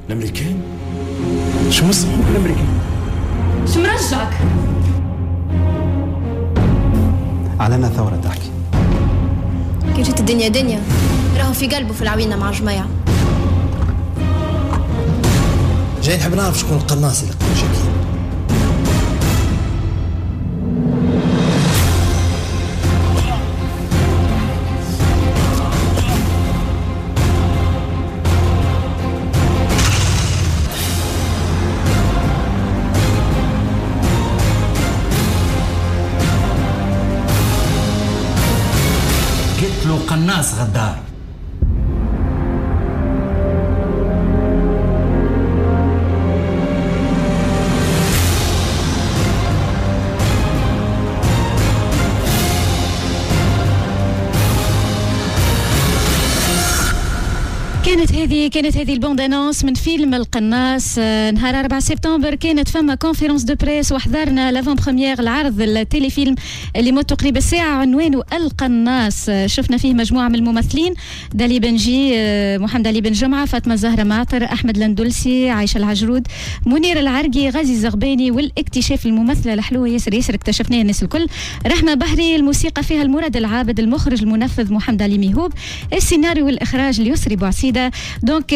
الامريكان؟ شو مصلحهم الامريكان؟ شو مرجعك؟ علنا ثورة تحكي. كي جت الدنيا دنيا راهو في قلبه في العوينة مع جماعة. جاي نحب نعرف شكون القناص اللي قتل شكيب. قتلوا قناص غدار. كانت هذه البوند انونس من فيلم القناص. نهار 4 سبتمبر كانت فما كونفيرونس دو بريس وحضرنا لافون بروميير العرض التيلي فيلم اللي مدته تقريبا ساعه عنوانه القناص. شفنا فيه مجموعه من الممثلين: دالي بنجي، محمد علي بن جمعه، فاطمه زهره معطر، احمد لندلسي، عائشه العجرود، منير العرقي، غازي الزغباني، والاكتشاف الممثله الحلوه ياسر اكتشفناها الناس الكل، رحمه بحري. الموسيقى فيها المراد العابد، المخرج المنفذ محمد علي ميهوب، السيناريو والاخراج ليسري بوعسيده. دونك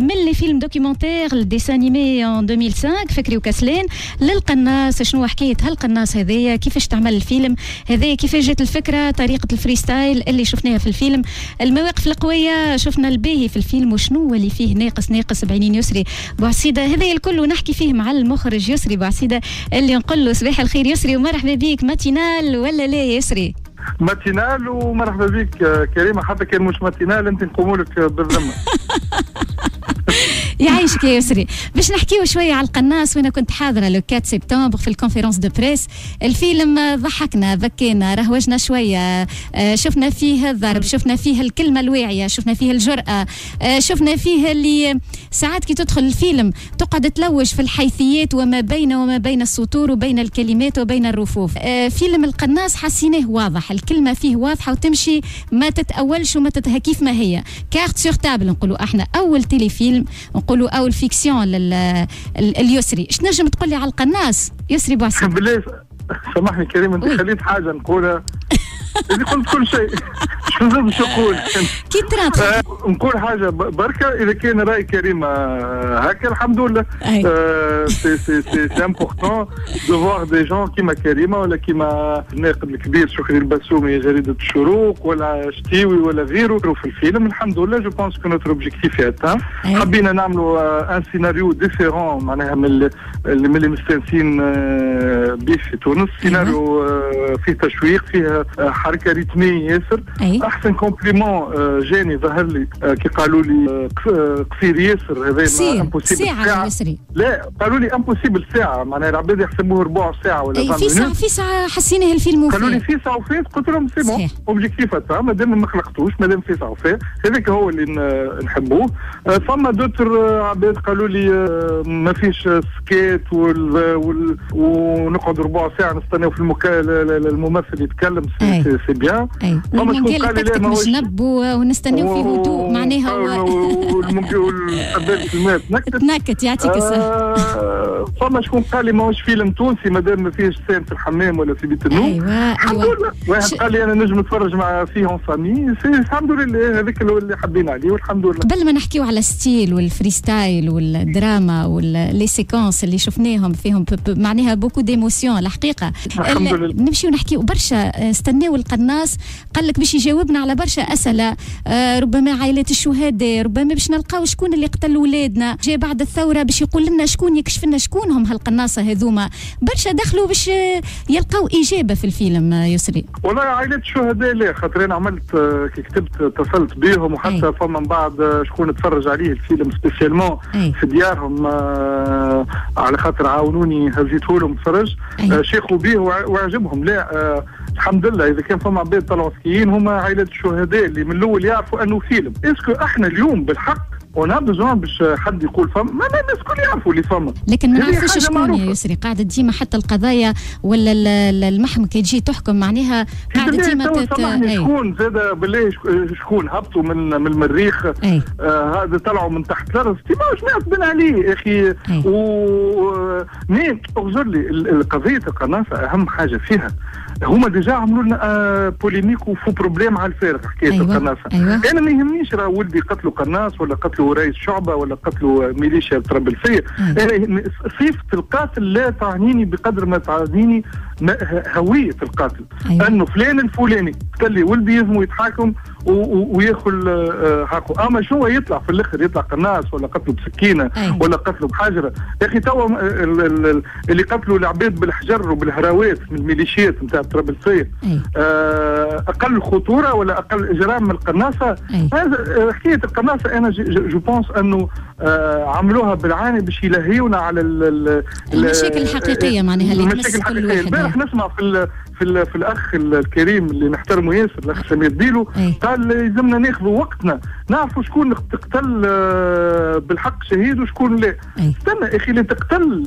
من لي فيلم دوكيومونتير الديسان انيمي ان 2005 فكري وكسلان للقناص. شنو حكايه هالقناص هذايا؟ كيفاش تعمل الفيلم هذايا؟ كيفاش جات الفكره؟ طريقه الفريستايل اللي شفناها في الفيلم، المواقف القويه، شفنا الباهي في الفيلم وشنو اللي فيه ناقص بعينين يسري بوعسيده. هذايا الكل ونحكي فيه مع المخرج يسري بوعسيده اللي نقول له صباح الخير يسري ومرحبا بك. ماتينال ولا لا يسري؟ ماتينال ومرحبا بك كريمه، حتى كان مش ماتينال انت نقوموا لك بالذمه. يعيشك يا يسري. باش نحكيو شويه على القناص، وانا كنت حاضره لو 4 سبتمبر في الكونفيرونس دو بريس. الفيلم ضحكنا بكينا رهوجنا شويه، شفنا فيه الضرب، شفنا فيه الكلمه الواعيه، شفنا فيه الجرأه، شفنا فيه اللي ساعات كي تدخل الفيلم تقعد تلوج في الحيثيات وما بين السطور وبين الكلمات وبين الرفوف. فيلم القناص حسيناه واضح، الكلمه فيه واضحه وتمشي ما تتأولش وما كيف ما هي. كارت سور تابل نقولوا احنا، اول تيلي فيلم نقولوا اول فيكسيون اليسري. اش نجم تقول لي على القناص يسري بوعسيده؟ بالله سامحني كريم، انت خليت حاجه نقولها اللي قلت كل شيء. شو نزيد باش نقول؟ كي ترى نقول حاجه بركه اذا كان راي كريم هكا الحمد لله. سي امبورطون دو فوار دي جون كيما كريمه ولا كيما الناقد الكبير شكري البسومي جريده الشروق ولا شتيوي ولا غيره في الفيلم. الحمد لله جو بونس كو نوتر اوبجيكتيف اتان. حبينا نعملوا ان سيناريو ديفيرون معناها من اللي مستانسين به في تونس. سيناريو فيه تشويق، فيه حركه ريتميه ياسر. احسن كومبليمون جاني ظهر لي كي قالوا لي قصير ياسر، هذا امبوسيبل ساعه يسري. لا قالوا لي امبوسيبل ساعه، معناها العباد يحسبوه ربع ساعه ولا 20 في ساعه حسيناه الفيلم قالوا لي في ساعه وفات. قلت لهم سي بون اوبجيكتيف اتاع، مادام ما خلقتوش، مادام في ساعه وفات هذاك هو اللي نحبوه. فما دوتر عباد قالوا لي ما فيش سكيت ونقعد ربع ساعه نستناو في الممثل يتكلم. سي بيان. فما شكون قال لي لا ماهوش نب ونستناو فيه هدوء معناها والحبال كلمات نكت يعطيك الصحه. فما شكون قال لي ماهوش فيلم تونسي مادام ما فيهش سين في الحمام ولا في بيت النوم. الحمد لله. واحد قال لي انا نجم نتفرج مع فيه اون فامي. الحمد لله هذاك اللي حابين عليه والحمد لله. قبل ما نحكيو على الستيل والفريستايل والدراما واللي سيكونس اللي شفناهم فيهم معناها بوكو ديموسيون الحقيقه، الحمد لله نمشيو نحكيو برشا. استناو القناص قال لك باش يجاوبنا على برشا اسئله، ربما عائلات الشهداء، ربما باش نلقاو شكون اللي قتل ولادنا، جاء بعد الثوره باش يقول لنا شكون، يكشف لنا شكون هم هالقناصه هذوما. برشا دخلوا باش يلقاو اجابه في الفيلم يسري. والله عائلات الشهداء لا، خاطر انا عملت كي كتبت اتصلت بهم، وحتى فما من بعد شكون تفرج عليه الفيلم سبيسيالمون في ديارهم على خاطر عاونوني هزيته لهم تفرج، شيخوا به وعجبهم. لا الحمد لله اذا كان فما عباد طلعوا ذكيين هما عائلات الشهداء اللي من الاول يعرفوا انه فيلم. اسكو احنا اليوم بالحق اون بيزون باش حد يقول فما، ما الناس الكل يعرفوا اللي فما. لكن ما نعرفوش شكون يا يسري، قاعده ديما حتى القضايا ولا المحكمه كي تجي تحكم معناها قاعده ديما شكون زاد بالله شكون هبطوا من المريخ، هذا طلعوا من تحت الارض، ما جماعه بن علي يا اخي. مين اغزر لي القضيه القناصه اهم حاجه فيها هما ديجا عملوا لنا بوليميك وفو بروبليم على الفارغ حكايه القناصه. انا ما يهمنيش راه ولدي قتلوا قناص ولا قتلوا رئيس شعبه ولا قتلوا ميليشيا طرابلسيه. انا صفه القاتل لا تعنيني بقدر ما تعنيني هويه القاتل. انه فلان الفلاني قال لي ولدي لازم يتحاكم وياخذ حقه. اما شو يطلع في الاخر، يطلع قناص ولا قتلوا بسكينه ولا قتلوا بحجره. يا اخي توا اللي قتلوا العباد بالحجر وبالهراوات من الميليشيات نتاع طرابلسيه اقل خطوره ولا اقل اجرام من القناصه. هذا حكايه القناصه انا جو بونس انه عملوها بالعاني باش يلهيونا على المشاكل الحقيقيه معناها اللي تمس كل واحد. امبارح نسمع في الاخ الكريم اللي نحترمه ياسر الاخ سمير ديلو قال لازمنا ناخذوا وقتنا نعرفوا شكون تقتل بالحق شهيد وشكون لا. استنى اخي اللي تقتل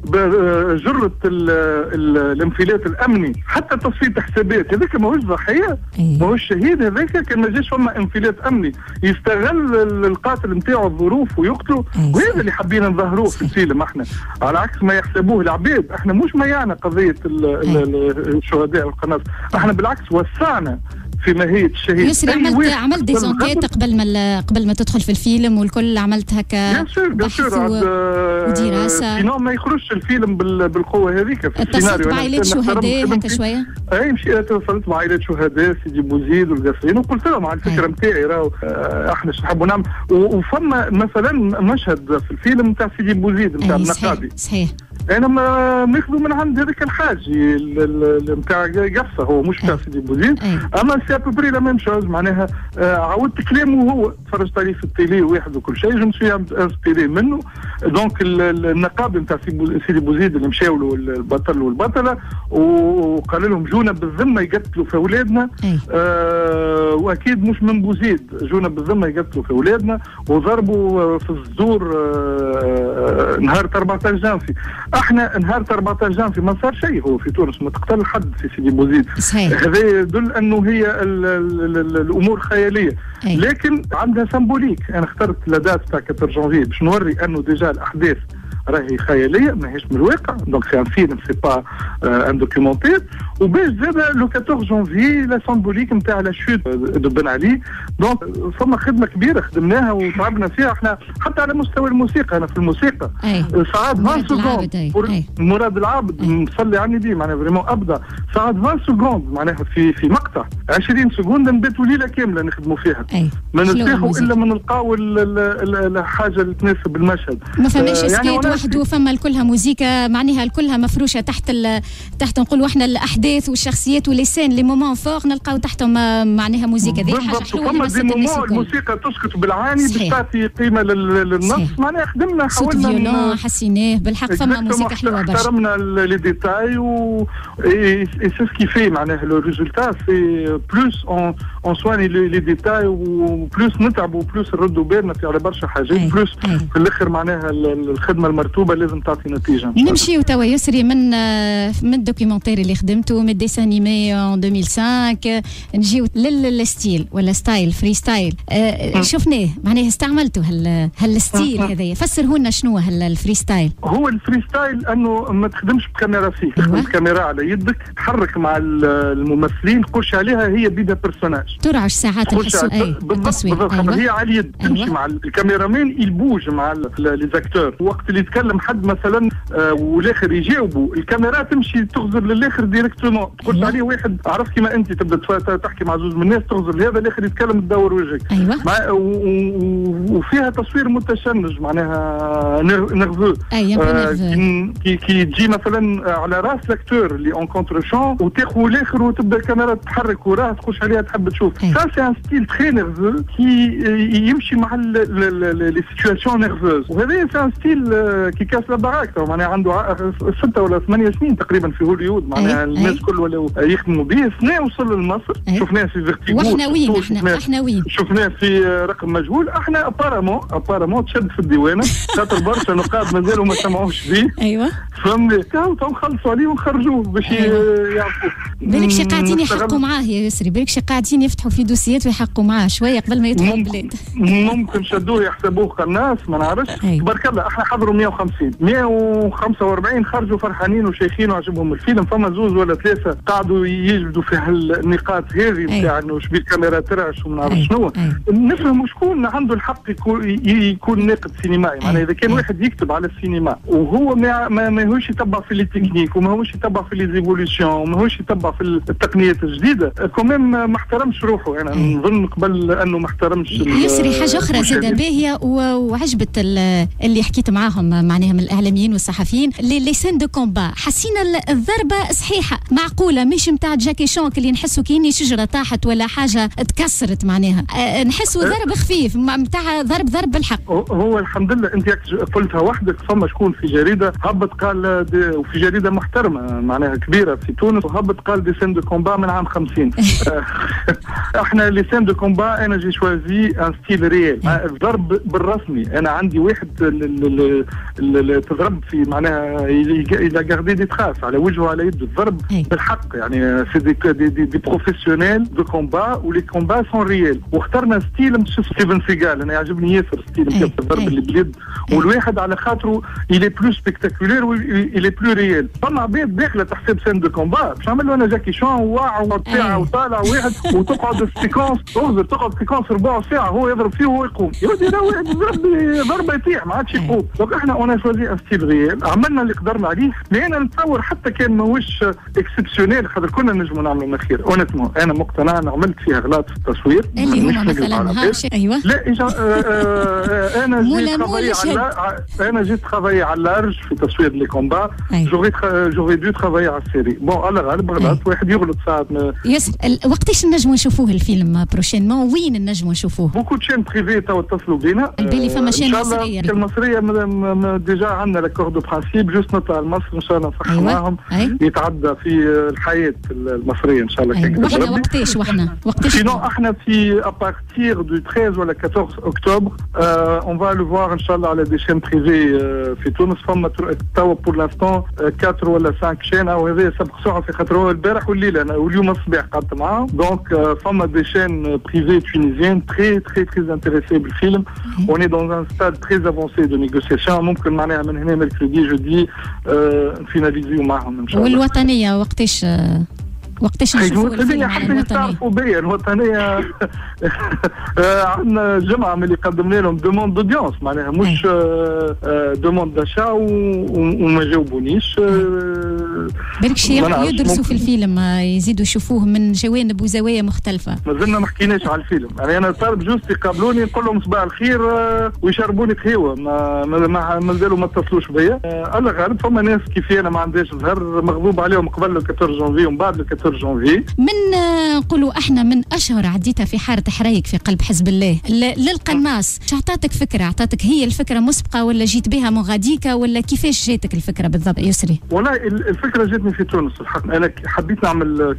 بجرة الانفلات الامني حتى تصفيه حسابات هذاك ماهوش ضحيه ماهوش شهيد. هذاك كان ما جاش فما انفلات امني يستغل القاتل نتاعو الظروف ويقتله. وهذا اللي حابين نظهروه في الفيلم احنا على عكس ما يحسبوه العباد. احنا مش ميعنا قضيه الشهداء والقناص، احنا بالعكس وسعنا في ماهيه الشهيد. يسري عملت ديزونكيت قبل ما تدخل في الفيلم والكل عملت هكا بحث ودراسه. سينو ما يخرجش الفيلم بالقوه هذيك في السيناريو. اتصلت بعائلات شهداء هكا شويه؟ اي مشيت اتصلت بعائلات شهداء سيدي بوزيد والقاسرين وقلت لهم على الفكره نتاعي راهو احنا نحبوا نعمل. وفما مثلا مشهد في الفيلم نتاع سيدي بوزيد نتاع النقابي. صحيح. انا ما ناخذوا من عند هذاك الحاجي نتاع قفصه هو مش نتاع سيدي بوزيد. اما سي ابوبري لا ميم شوز معناها عاودت كلامه هو تفرجت عليه في التيلي واحد وكل شيء جو مسوي انسبيري منه. دونك النقابه نتاع سيدي بوزيد اللي مشاو له البطل والبطله وقال لهم جونا بالذمه يقتلوا في اولادنا. واكيد مش من بوزيد جونا بالذمه يقتلوا في اولادنا وضربوا في الزور نهار 14 جانفي. احنا نهار 14 جانفي ما صار شيء هو في تونس ما تقتل حد في سيدي بوزيد. هذا يدل انه هي الامور خياليه لكن عندها سمبوليك. انا اخترت لادات تاع 14 جانفي باش نوري انه ديجا الاحداث راهي خياليه ماهيش من الواقع. دونك سي ان فيلم سي با ان دوكيومونتير. وباش زاد لو 14 جانفي لا سمبوليك نتاع لا شوت دو بن علي. دونك فما خدمه كبيره خدمناها وتعبنا فيها احنا حتى على مستوى الموسيقى. انا في الموسيقى ساعات 20 سكوند مراد العابد نصلي على النبي معناها فريمون ابدا ساعات 20 سكوند معناها في مقطع 20 سكوند نباتوا ليله كامله نخدموا فيها. ما نرتاحوا الا من نلقاو الحاجه اللي تناسب المشهد. ما فماش سكيت وحده فما كلها موسيقى معناها كلها مفروشه تحت نقولوا احنا الاحداث والشخصيات وليسان لي مومون فور نلقاو تحتهم معناها موسيقى. ذي حاجه حلوه فما دي مومون الموسيقى تسكت بالعاني باش تعطي قيمه للنص. معناها خدمنا حاولنا فيولون حسيناه بالحق. فما موسيقى حلوه برشا احترمنا لي ديتاي و سي سكي في معناها لو ريزولتا سي بلوس اون سواني لي ديتاي وبلوس نتعبوا وبلوس نردوا بالنا في على برشا حاجات بلوس في الاخر معناها الخدمه المرتوبه لازم تعطي نتيجه. نمشيو توا يسري من الدوكيومنتير اللي خدمته من الديسان انيمي ان 2005 نجيو للستيل ولا ستايل فري ستايل. شفناه معناها استعملته هالستيل هذايا. فسره لنا شنو الفري ستايل. هو الفري ستايل انه ما تخدمش بكاميرا فيك تخدم بكاميرا على يدك تحرك مع الممثلين تخش عليها هي بيدا بيرسوناج ترعش ساعات التصوير. بالضبط هي على اليد تمشي مع الكاميرا يلبوج مع لي زاكتور. وقت اللي يتكلم حد مثلا والاخر يجاوبوا الكاميرا تمشي تغزر للاخر ديريكتومون. تخش عليه واحد عرف كيما انت تبدا تحكي مع زوج من الناس تغزر لهذا الاخر يتكلم تدور وجهك. وفيها تصوير متشنج معناها نرفو. كي تجي مثلا على راس لاكتور اللي اون كونتر شون وتاخذ الاخر وتبدا الكاميرا تتحرك وراه تخش عليها تحب تشوف. سا سي ان ستيل تري نيرفو كي يمشي مع لي سيتواسيون نيرفوز. وهذا سي ان ستيل كي كاس لاباراك معناها عنده 6 ولا 8 سنين تقريبا في هوليوود معناها الناس كل ولاو يخدموا به. سنة وصل لمصر شفناه في فيرتيغو. واحنا وين احنا وين شفناه في رقم مجهول. احنا ابارامون تشد في الديوانه خاطر برشا نقاد مازالوا ما سمعوش فيه. ايوه فهمني تو نخلصوا عليه ونخرجوه باش يعرفوا. بالك شي قاعدين يحقوا معاه يا يسري، بالك شي قاعدين يفتحوا في دوسيات ويحقوا معاه شويه قبل ما يدخل البلاد. ممكن شدوه يحسبوه قناص ما نعرفش. تبارك الله احنا حضروا 145 خرجوا فرحانين وشيخين وعجبهم الفيلم. فما زوز ولا 3 قعدوا يجبدوا في هالنقاط هذه نتاع انه شبيه الكاميرا ترعش وما نعرف شنو. نفهم شكون عنده الحق يكون ناقد سينمائي. معناها اذا كان واحد يكتب على السينما وهو ما هوش يتبع في لي تكنيك وما هوش يتبع في لي زيفوليسيون وما هوش يتبع في التقنيات الجديده كمان ما احترمش روحه. انا نظن قبل انه ما احترمش. يسري حاجه اخرى زاده باهيه وعجبت اللي حكيت معاهم معناها من الاعلاميين والصحفيين لي سين دو كومبا. حسينا الضربه صحيحه معقوله مش نتاع جاكي شونك اللي نحسوا كأني شجره طاحت ولا حاجه تكسرت معناها. نحسوا ضرب خفيف نتاع ضرب بالحق. هو الحمد لله انت قلتها وحدك. فما شكون في جريده هبط قال وفي جريده محترمه معناها كبيره في تونس وهبط قال دي سين دو كومبا من عام 50. احنا لي سين دو كومبا انا جي شوازي ان ستيل ريال. الضرب بالرسمي انا عندي واحد تضرب في معناها الى غاردي دي تراس على وجهه على يده. الضرب بالحق يعني سي دي بروفيسيونيل دو كومبا ولي كومبا سون ريال. واخترنا ستيل مش ستيفن سيغال. انا يعجبني ياسر ستيل نتاع الضرب اللي باليد والواحد على خاطره إلي بلو سبيكتاكولير وإلي بلو ريال. فما عباد داخله تحسب سين دو كومبا باش نعمل له انا جاكي شون واع وطيع وطالع واحد وتقعد السيكونس تقعد سيكونس ربع ساعه هو يضرب فيه وهو يقوم. يودي انا واحد ضربه يطيح ما عادش يقوم. دونك احنا اون شوازي ان ستيل ريال. عملنا اللي قدرنا عليه. لان نتصور حتى كان ماهوش اكسبسيونيل خاطر كنا نجموا نعملوا من خير. اونتمون انا مقتنع انا عملت فيها غلط في التصوير اللي هما مثلا ايوه لا انا جيت ترافاي على لارج في تصوير لي كومبا. جوغي دو ترافاي على السيري. بون على غالب غلط واحد يغلط ساعات. ياسر وقتاش نجموا نشوفوه الفيلم بروشينمون وين نجموا نشوفوه؟ بوكو تشين بريفي تو اتصلوا بينا. البالي فما شين مصريه. المصريه ديجا عندنا لاكور دو برانسيب جوست نطلع لمصر ان شاء الله نصح معاهم يتعدى في الحياه المصريه ان شاء الله. وحنا وقتاش سينو احنا في ابارتير دو 13 ولا 14 اكتوبر اون فا لو فوار ان شاء الله على دي شين بريفي في تونس. فما توا بور لانستون 4 ولا 5 شين او هذا سبق ساعه في خاطر هو البارح والليله انا واليوم الصباح قعدت معاهم. دونك فما دي شين بريفي تونيزيان تري تري تري انتريسي بالفيلم. اون اي دون ان ستاد تري افونسي دو نيغوسياسيون. ممكن معناها من هنا ميركودي جودي نفيناليزيو معهم ان شاء الله. والوطنيه وقتاش نشوفوا الفيلم على الوطنيه؟ الوطنيه عندنا جمعه من اللي قدمنا لهم دوموند دوديونس معناها مش دوموند داشا وما جاوبونيش. بالك شي يدرسوا في الفيلم يزيدوا يشوفوه من جوانب وزوايا مختلفه. مازلنا ما حكيناش على الفيلم. يعني انا طالب جوست يقابلوني نقول لهم صباح الخير ويشربوني قهوه. مازالوا ما اتصلوش بيا. الله غالب فما ناس كيفي انا ما عندهاش ظهر مغضوب عليهم قبل 14 جونفي ومن بعد 14 جونفي. من نقولوا احنا من اشهر عديتها في حاره حرايق في قلب حزب الله للقناص. عطاتك فكره؟ عطاتك هي الفكره مسبقه ولا جيت بها مغاديكا ولا كيفاش جاتك الفكره بالضبط يسري؟ والله الفكره جاتني في تونس الحق. انا حبيت نعمل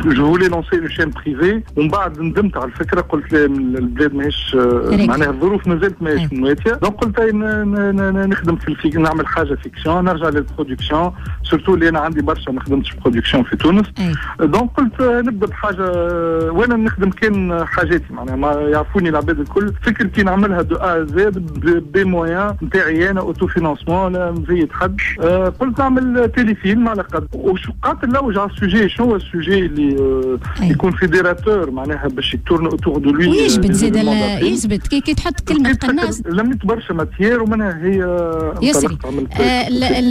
جو فولي لونسي لو شين بريفي ومن بعد ندمت على الفكره. قلت لا البلاد ماهيش معناها الظروف مازالت ماهيش مواتيه. دونك قلت نخدم في نعمل حاجه فيكسيون نرجع للبرودكسيون سورتو اللي انا عندي برشا ما خدمتش برودكسيون في تونس. دونك قلت نبدا بحاجه وانا نخدم كان حاجاتي معناها ما يعرفوني العباد الكل. فكرتي نعملها دو ا زد بي موان نتاعي انا اوتو فينانسمون لا نزيد حد. قلت نعمل تيلي فيلم على قد وش قعدت نلوج على السوجي. شنو هو السوجي اللي يكون فيديراتور معناها باش يتورن اوتور دو لوي. ويجبد زيد يثبت كي تحط كلمه قناص لميت برشا ماتيير ومنها هي يسري.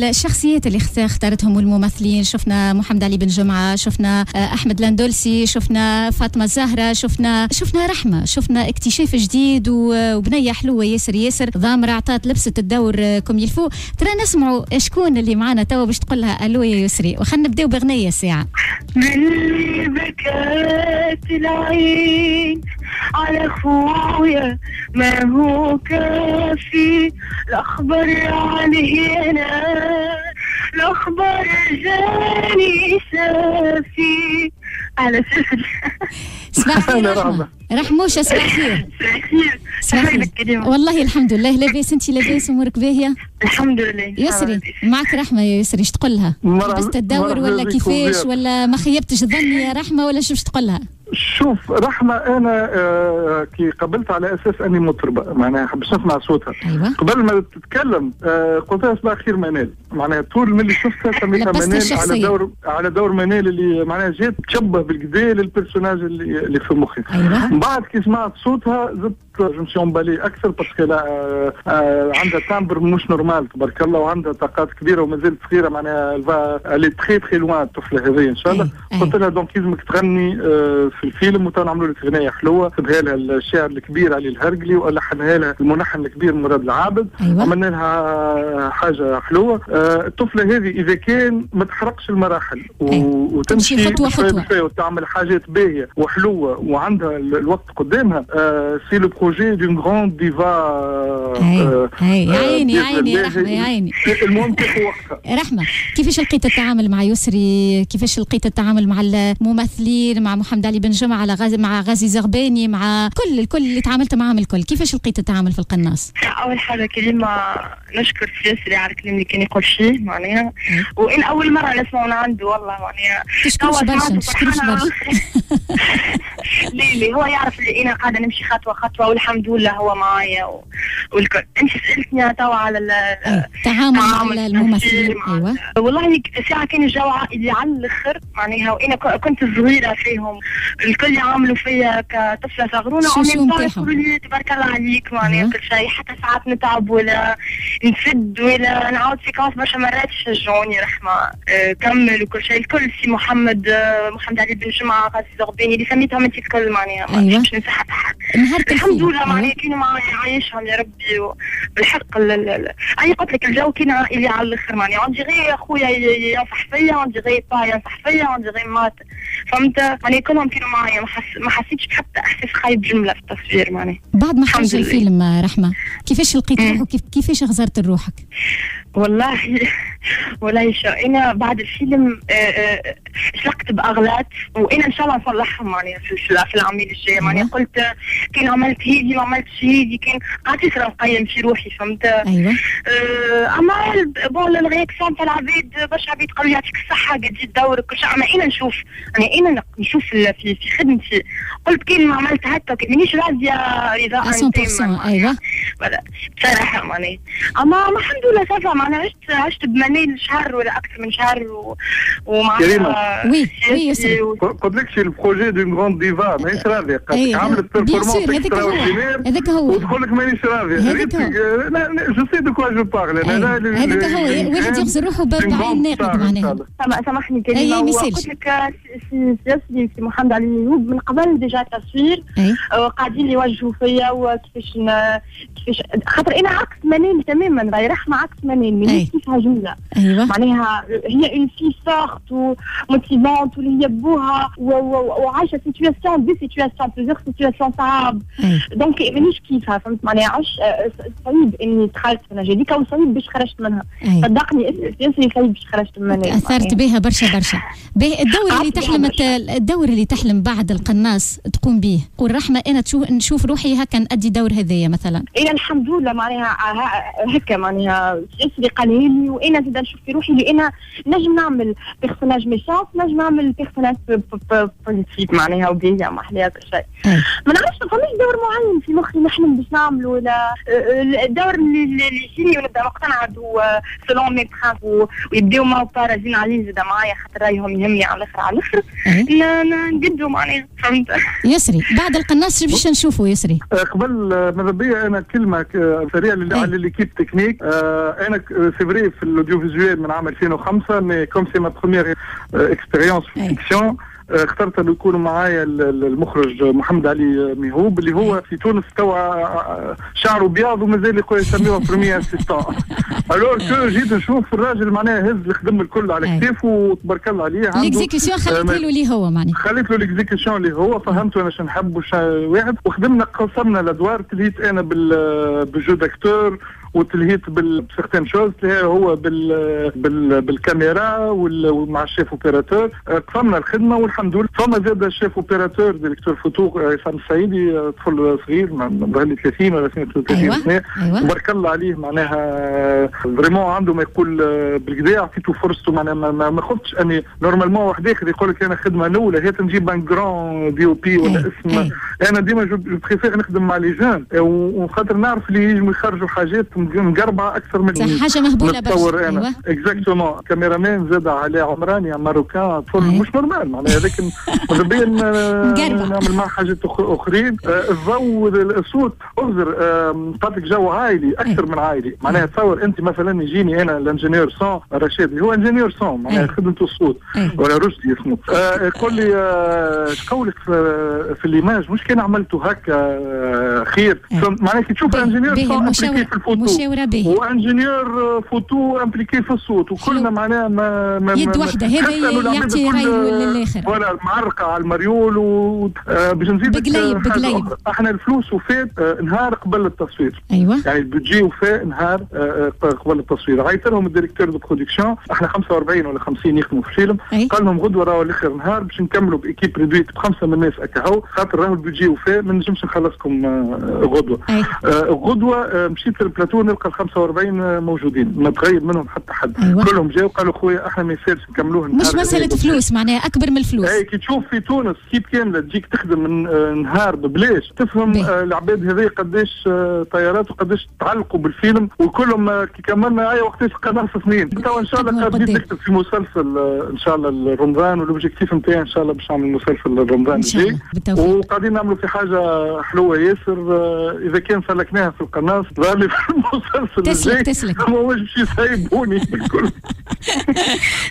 الشخصيات اللي اختارتهم والممثلين شفنا محمد علي بن جمعة، شفنا أحمد لاندولسي، شفنا فاطمة الزهرة، شفنا رحمة، شفنا اكتشاف جديد وبنية حلوة ياسر ضامرة عطات لبست الدور كوم يلفو. ترى نسمعوا شكون اللي معنا توا باش تقول لها ألو يا يسري، وخلنا نبداو بغنية ساعة. من بكات العين على خويا ما هو كافي، الأخبار عليه أنا الأخبار جاني سافي على سفر. صباح الخير رحموشة، صباح الخير. صباح الخير. والله الحمد لله لاباس، انت لاباس امورك باهية؟ الحمد لله. يسري معك رحمة يا يسري، ايش تقول لها؟ لبست الدور ولا كيفاش ولا ما خيبتش ظني يا رحمة ولا شو باش تقول لها؟ شوف رحمة، أنا كي قبلت على أساس أني مطربة، معناها حبش نسمع صوتها. أيوة. قبل ما تتكلم قلت لها صباح الخير منال، معناها طول من اللي شفتها سميتها منال على دور منال اللي معناها جات تشبه بالكدا للبرسوناج اللي في مخي. أيوة. بعد كي سمعت صوتها زدت جو مشي امبالي اكثر باسكو عندها تامبر مش نورمال تبارك الله، وعندها طاقات كبيره ومازالت صغيره، معناها الي تخي تخي لوان الطفله هذه ان شاء الله. قلت لها دونك لازمك تغني في الفيلم، وتو نعملوا لك اغنيه حلوه كتبها لها الشاعر الكبير علي الهرقلي ولحنها لها الملحن الكبير مراد العابد. أيوة. عملنا لها حاجه حلوه. الطفله هذه اذا كان ما تحرقش المراحل وتمشي خطوه خطوه وتعمل حاجات باهيه وحلوه وعندها الوقت قدامها، سي لو بروجي دون غراند ديفا. يا عيني يا عيني يا رحمه يا عيني. المهم كيف وقتها. رحمه، كيفاش لقيت التعامل مع يسري؟ كيفاش لقيت التعامل مع الممثلين، مع محمد علي بن جمعة، مع غازي زغباني، مع الكل اللي تعاملت معهم الكل؟ كيفاش لقيت التعامل في القناص؟ اول حاجه كلمه نشكر يسري على الكلام اللي كان يقول فيه معناها، وان اول مره نسمعه من عنده والله معناها. تشكرش برشا. ليه هو يعرف اللي انا قاعده نمشي خطوه خطوه والحمد لله هو معايا والكل. انت سالتني توا على التعامل مع الممثلين. ايوه والله ساعه كان الجو عائلي على الاخر معناها، وانا كنت صغيره فيهم، الكل يعاملوا فيا كطفله صغرونه ويقولوا لي تبارك الله عليك معناها كل شيء، حتى ساعات نتعب ولا نسد ولا نعاود سيكونس برشا مرات يشجعوني رحمه كمل وكل شيء. الكل سي محمد علي بن جمعة، غازي زغباني اللي سميتهم انت الكل معناها. أيوة. مش ننسى حتى حد. الحمد لله معناها كانوا معايا عايشهم يا ربي بالحق. انا قلت لك الجو كان عائلي على الاخر معناها، عندي غير اخويا ينصح فيا، عندي غير با ينصح فيا، عندي غير مات، فهمت معناها كلهم كانوا معايا، ما حسيتش بحتى احساس خايب جمله في التصوير معناها. بعد ما خرج الفيلم رحمه كيفاش لقيت روحك؟ كيفاش غزرت روحك؟ والله شو انا بعد الفيلم شلقت باغلاط، وانا ان شاء الله نصلحهم معناها في العميل الجاي معناها. قلت كان عملت هيدي ما عملتش هيدي، كان قعدت يصير نقيم في روحي فهمت. ايوه. اما بون الرياكسيون تاع العباد برشا عباد قالوا لي يعطيك الصحه قد دورك كل شيء، اما انا نشوف في خدمتي. قلت كان ما عملت هكا مانيش راضيه رضا 100%. ايوه بصراحه معناها. اما الحمد لله صافا معناها عشت بمنال شهر ولا اكثر من شهر ومعناها وي يسري. قلت لك شي البروجي دون غراند ديفا مانيش راضي، عملت بيرفورمانس هذاك هو وتقول لك مانيش راضي. جو سي دو كوا جو بارل. هذاك هو واحد يغزر روحه بعين ناقد معناها. سامحني كلمه. قلت لك سي محمد علي ايوب من قبل ديجا التصوير قاعدين يوجهوا فيا وكيفاش خاطر انا عكس منال تماما، راهي رحمه عكس منال كيفها جمله. أيوة. معناها هي اون في سورت وموتيفونت واللي هي بوها وعايشه سيتوياسيون بليزيور سيتوياسيون صعاب، دونك مانيش كيفها فهمت معناها. عش صعيب اني دخلت في هذيك وصعيب باش خرجت منها. صدقني سياسي صعيب باش خرجت منها. اثرت بها برشا. الدور اللي تحلم بعد القناص تقوم به. قول رحمه انا نشوف روحي هكا نأدي دور هذايا مثلا. انا الحمد لله معناها هكا معناها يسري قالها لي، وانا زاد نشوف في روحي اللي انا نجم نعمل بيرسوناج ميشون، نجم نعمل بيرسوناج بوليتيك معناها وبيا ما احلاها كل شيء. ما نعرفش ما فماش دور معين في مخي نحلم باش نعمله، ولا الدور اللي يجيني ونبدا مقتنعه سلون مي برانس ويبداو ما بارازين عليه زاد معايا خاطر رايهم يهمني على الاخر نقدوا معناها فهمت. يسري بعد القناص باش نشوفوا يسري. قبل ماذا بيا انا كلمه سريعه على ليكيب تكنيك. انا سي فري في الاوديو اوديوفيزوال من عام 2005 مي كوم سي ما بروميير اكسبيريونس في فيكسيون اخترت انه يكون معايا المخرج محمد علي ميهوب اللي هو في تونس توا شعره بياض ومازال يسميوه بريمير اسيستون. الور كو جيت نشوف الراجل معناها هز الخدم الكل على كتافه وتبارك الله عليه. ليكزيكسيون خليت له اللي هو معناها خليت له ليكزيكسيون اللي هو فهمته انا شنو نحب وش واحد وخدمنا قسمنا الادوار تلهيت انا بالجو داكتور وتلهيت بسيغتان شوز هو بالكاميرا ومع الشيف اوبيراتور قسمنا الخدمه والحمد لله. فما زاد الشيف اوبيراتور ديريكتور فوتو عصام السعيدي طفل صغير ظهر لي 30 ولا 32 سنه تبارك الله عليه معناها فريمون عنده ما يقول بالكدا عطيته فرصته معناها ما خفتش اني نورمالمون واحد اخر يقول لك انا خدمه الاولى هي نجيب ان جران دي او بي ولا اسم انا ديما جو بريفير نخدم مع لي جون وخاطر نعرف اللي يجوا يخرجوا حاجات مقربه اكثر من حاجه مهبوله برشا. انا اكزاكتومون كاميرامين زاد على عمراني ماروكان طفل مش نورمال معناها لكن مازال نعمل معاه حاجات اخرين. الضوء الصوت اغزر قالك جو عائلي اكثر من عائلي معناها تصور انت مثلا يجيني انا الانجينيور سون رشيد اللي هو انجينيور سون معناها خدمته الصوت ولا رشدي اسمه يقول لي اش قولك في الايماج مش كان عملته هكا خير معناها كي تشوف انجينيور سون امبليكي في الفوتو وانجينيور فوتو امبليكي في الصوت وكلنا معناها ما يد واحده هذا يعطي راي للاخر ولا معرقه على المريول باش نزيد بقليب احنا الفلوس وفات نهار قبل التصوير. ايوه يعني البودجي وفات نهار قبل التصوير. عيط لهم الديريكتور دو برودكسيون احنا 45 ولا 50 يخدموا في الفيلم قال لهم غدوه راهو الاخر نهار باش نكملوا بايكيب ريدويت بخمسه من الناس هكا خاطر راهو البودجي وفات ما نجمش نخلصكم غدوه. غدوه مشيت للبلاتو نلقى ال 45 موجودين ما تغيب منهم حتى حد. كلهم جاوا قالوا خويا احنا ما يسالش نكملوه مش مساله فلوس معناها اكبر من الفلوس. اي كي تشوف في تونس كيب كامله تجيك تخدم من نهار ببلاش تفهم العباد هذي قداش طيارات وقداش تعلقوا بالفيلم وكلهم كي كملنا اي وقتاش قناص سنين. تو ان شاء الله قاعد نكتب في مسلسل ان شاء الله رمضان والاوبجيكتيف نتاعي ان شاء الله باش نعمل مسلسل رمضان الجاي وقاعدين نعملوا في حاجه حلوه ياسر اذا كان سلكناها في القناص ظهر لي في المسلسل الجاي تسلك ما واش باش يسيبوني بالكل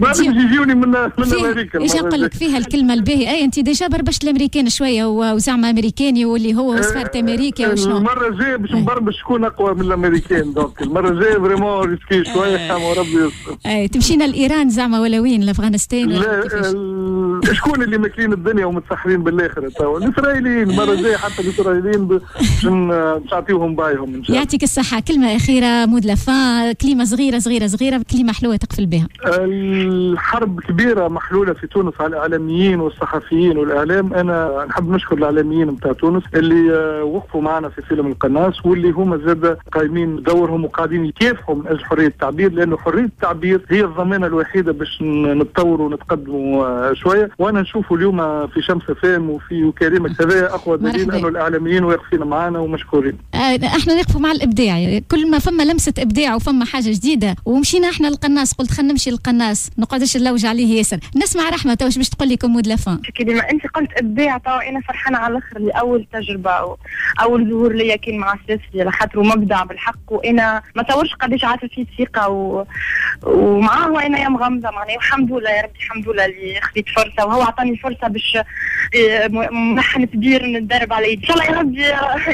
ما باش يجيوني من امريكا. ايش نقول لك فيها الكلمه الباهيه اي انت ديجا بربشت الامريكان شويه وزعما امريكاني واللي هو وصفرت امريكا وشنو المره الجايه باش نبربش شكون اقوى من الامريكان دونك المره الجايه فريمون ريسكي شويه وربي يستر. اي تمشينا لايران زعما ولا وين لافغانستان لا شكون اللي ماكلين الدنيا ومتسحرين بالاخره توا الاسرائيليين المره الجايه حتى الاسرائيليين باش نعطيوهم بايهم ان شاء الله. يعطيك الصحه. كلمه اخيره مود لافان كلمه صغيره كلمه حلوه تقفل بها. الحرب كبيره محلوله في تونس على الاعلاميين والصحفيين والاعلام. انا نحب نشكر الاعلاميين نتاع تونس اللي وقفوا معنا في فيلم القناص واللي هما زاد قايمين بدورهم وقاعدين يكافحوا من اجل حريه التعبير لانه حريه التعبير هي الضمانه الوحيده باش نتطوروا ونتقدموا شويه. وانا نشوفوا اليوم في شمس فام وفي وكريمه هذا اقوى دليل انه الاعلاميين واقفين معنا ومشكورين. احنا نقفوا مع الابداع كل ما فما لمسه ابداع وفما حاجه جديده ومشينا احنا للقناص. قلت خلينا نمشي للقناص نقعدش نلوج عليه ياسر. نسمع رحمه تو باش تقول لكم مود لافان. كلمه انت قلت ابداع تو انا فرحانه على الاخر لاول تجربه اول ظهور ليا كان مع السيسي على خاطر مبدع بالحق وانا ما تصورش قداش عاطل فيه ثقه ومعاه وانا يا مغمضه معناها والحمد لله يا ربي الحمد لله اللي خذيت فرصه وهو عطاني فرصه باش ملحن كبير نتدرب عليه ان شاء الله يا ربي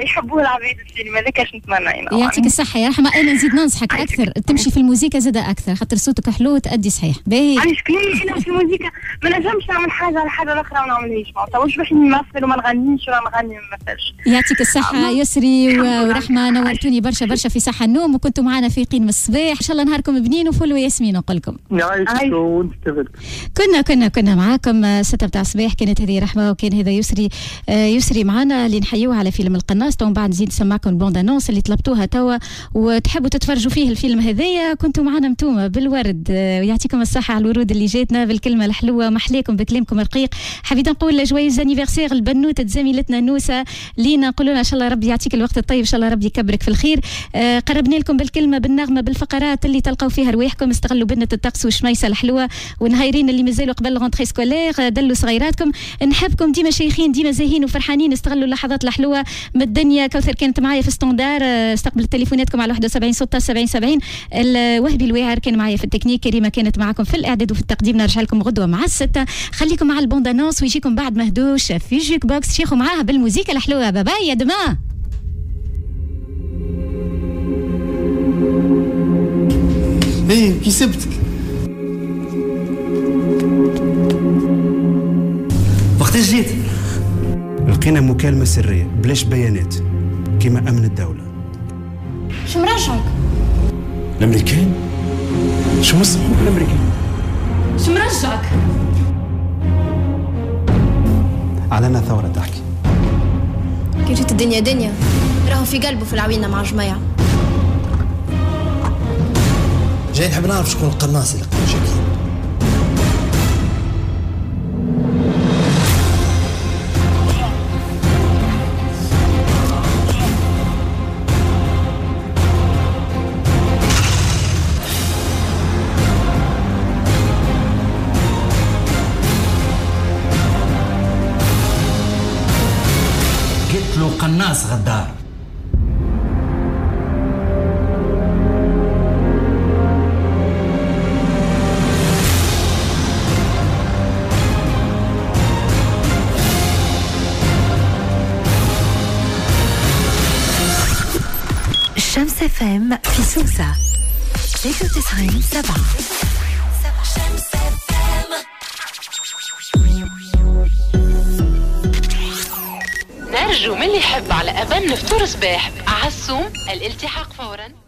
يحبوه العباد السينما هذاك اش نتمنى انا. يعطيك الصحه يا رحمه. انا نزيد ننصحك اكثر تمشي في الموسيقى زاد اكثر خاطر صوتك حلو وتأدي صحيح باهي. علاش كلي انا في الموسيقى ما نجمش نعمل حاجه على حاجه الاخرى وما نعملهاش ما توش روحي نمثل وما نغنيش ولا نغني ما نمثلش. يعطيك الصحه يسري ورحمه نورتوني برشا في صحه النوم وكنتوا معنا في قين من الصباح. ان شاء الله نهاركم بنين وفل وياسمين نقول لكم. يعيشك وانت كذلك. كنا معاكم 6 تاع الصباح. كانت هذه رحمه وكان هذا يسري معنا اللي نحيوه على فيلم القناص. تو بعد نزيد نسمعكم البوند انونس اللي طلبتوها توا وتحبوا تتفرجوا فيه الفيلم هذايا. كنتوا معنا نتوما بالورد الورود ويعطيكم الصحة على الورود اللي جاتنا بالكلمة الحلوة، محليكم بكلامكم الرقيق. حبيت نقول جويز انيفرسير البنوتة زميلتنا نوسة لينا، نقول لها ان شاء الله ربي يعطيك الوقت الطيب، ان شاء الله ربي يكبرك في الخير. قربنا لكم بالكلمة بالنغمة بالفقرات اللي تلقوا فيها رواحكم، استغلوا بنة الطقس والشميسة الحلوة، والنهايرين اللي مازالوا قبل الغونتري سكولير دلوا صغيراتكم. نحبكم ديما شيخين ديما زاهين وفرحانين، استغلوا اللحظات الحلوة من الدنيا. كوثر كانت معايا في ستوندار، استقبلت تليفوناتكم على 71 76 70. الوهبي الواعر كان معايا في التكنيك، كريمة كانت معكم في الإعداد وفي التقديم. نرجع لكم غدوة مع 6. خليكم مع البوندانونس ويجيكم بعد مهدوش في جيك بوكس، شيخوا معاها بالموسيقى الحلوة. باي يا دماء. ايه كسبتك. وقتاش جيت؟ لقينا مكالمة سرية بلاش بيانات كما أمن الدولة. شو مرجعك؟ الامريكان؟ شو مصمم الامريكان؟ شو مرجعك؟ علنا ثورة تحكي. كي جيت الدنيا دنيا راهو في قلبه في العوينة مع جماعة. جاي نحب نعرف شكون القناص اللي قتل شكيب. قلت له قناص غدار. شمس FM في سوسة 93.7. نرجو من اللي يحب على أذان فطور صباح عالصوم الالتحاق فورا.